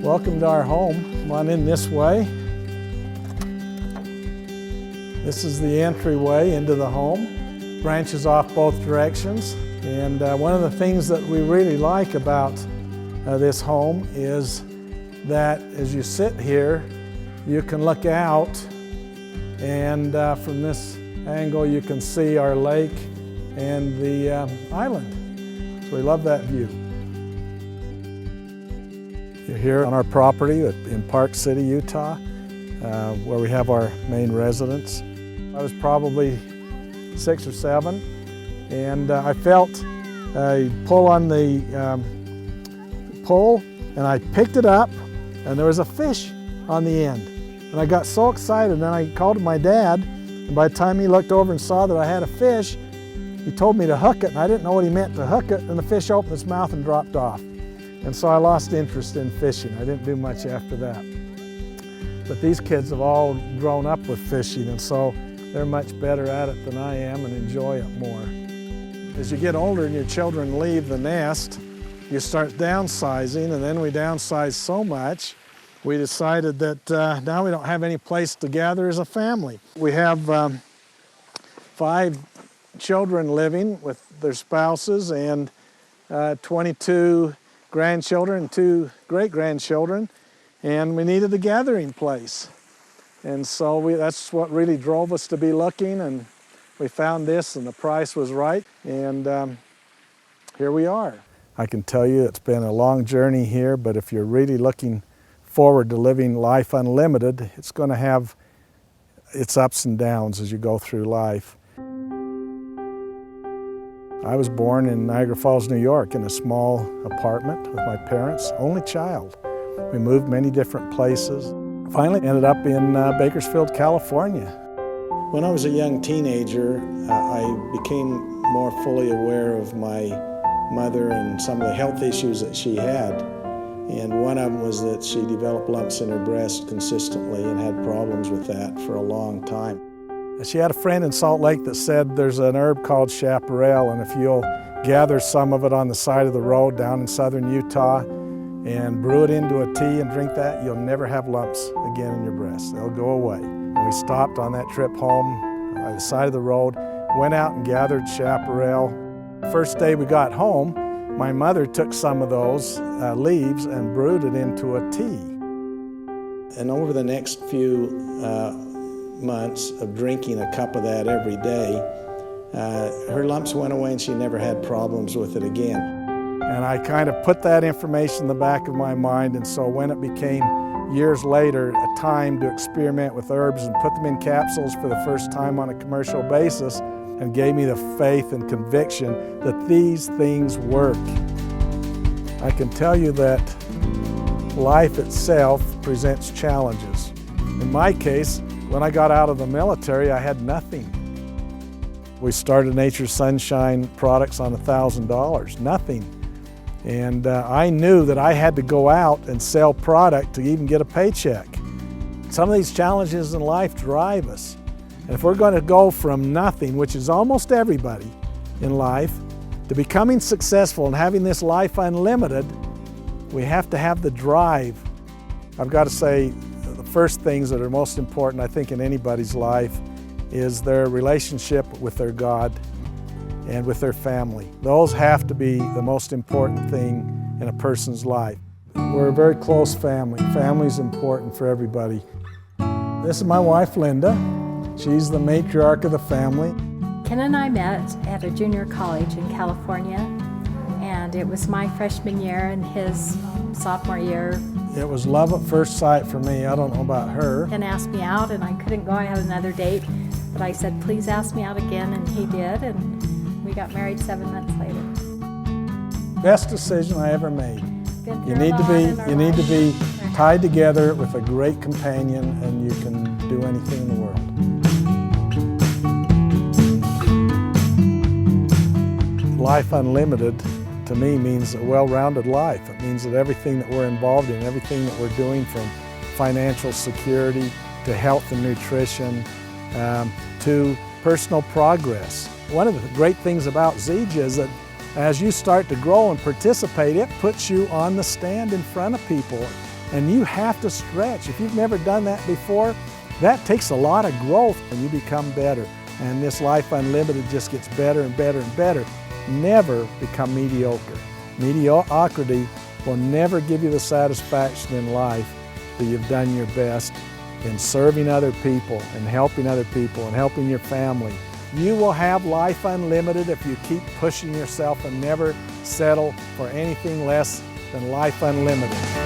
Welcome to our home. Come on in this way. This is the entryway into the home. Branches off both directions. And one of the things that we really like about this home is that as you sit here, you can look out, and from this angle you can see our lake and the island. So we love that view. You're here on our property in Park City, Utah, where we have our main residence. I was probably 6 or 7, and I felt a pull on the pole, and I picked it up, and there was a fish on the end. And I got so excited, and I called my dad, and by the time he looked over and saw that I had a fish, he told me to hook it, and I didn't know what he meant to hook it, and the fish opened its mouth and dropped off. And so I lost interest in fishing. I didn't do much after that. But these kids have all grown up with fishing, and so they're much better at it than I am and enjoy it more. As you get older and your children leave the nest, you start downsizing, and then we downsized so much, we decided that now we don't have any place to gather as a family. We have 5 children living with their spouses and 22 grandchildren and 2 great-grandchildren, and we needed a gathering place. And so that's what really drove us to be looking, and we found this, and the price was right, and here we are. I can tell you it's been a long journey here, but if you're really looking forward to living life unlimited, it's going to have its ups and downs as you go through life. I was born in Niagara Falls, New York, in a small apartment with my parents, only child. We moved many different places. Finally ended up in Bakersfield, California. When I was a young teenager, I became more fully aware of my mother and some of the health issues that she had. And one of them was that she developed lumps in her breast consistently and had problems with that for a long time. She had a friend in Salt Lake that said there's an herb called chaparral, and if you'll gather some of it on the side of the road down in southern Utah and brew it into a tea and drink that, you'll never have lumps again in your breast. They'll go away. And we stopped on that trip home by the side of the road, went out and gathered chaparral. First day we got home, my mother took some of those leaves and brewed it into a tea. And over the next few months of drinking a cup of that every day, her lumps went away and she never had problems with it again. And I kind of put that information in the back of my mind, and so when it became years later a time to experiment with herbs and put them in capsules for the first time on a commercial basis, and gave me the faith and conviction that these things work. I can tell you that life itself presents challenges. In my case, when I got out of the military, I had nothing. We started Nature's Sunshine products on $1,000, nothing. And I knew that I had to go out and sell product to even get a paycheck. Some of these challenges in life drive us. And if we're going to go from nothing, which is almost everybody in life, to becoming successful and having this life unlimited, we have to have the drive. I've got to say, the first things that are most important, I think, in anybody's life is their relationship with their God and with their family. Those have to be the most important thing in a person's life. We're a very close family. Family's important for everybody. This is my wife, Linda. She's the matriarch of the family. Ken and I met at a junior college in California, and it was my freshman year and his sophomore year. It was love at first sight for me. I don't know about her. Ken asked me out, and I couldn't go. I had another date, but I said, please ask me out again, and he did, and we got married 7 months later. Best decision I ever made. You need to be tied together with a great companion, and you can do anything in the world. Life unlimited to me means a well-rounded life. It means that everything that we're involved in, everything that we're doing, from financial security to health and nutrition to personal progress. One of the great things about Zija is that as you start to grow and participate, it puts you on the stand in front of people. And you have to stretch. If you've never done that before, that takes a lot of growth and you become better. And this Life Unlimited just gets better and better and better. Never become mediocre. Mediocrity will never give you the satisfaction in life that you've done your best in serving other people and helping other people and helping your family. You will have Life Unlimited if you keep pushing yourself and never settle for anything less than Life Unlimited.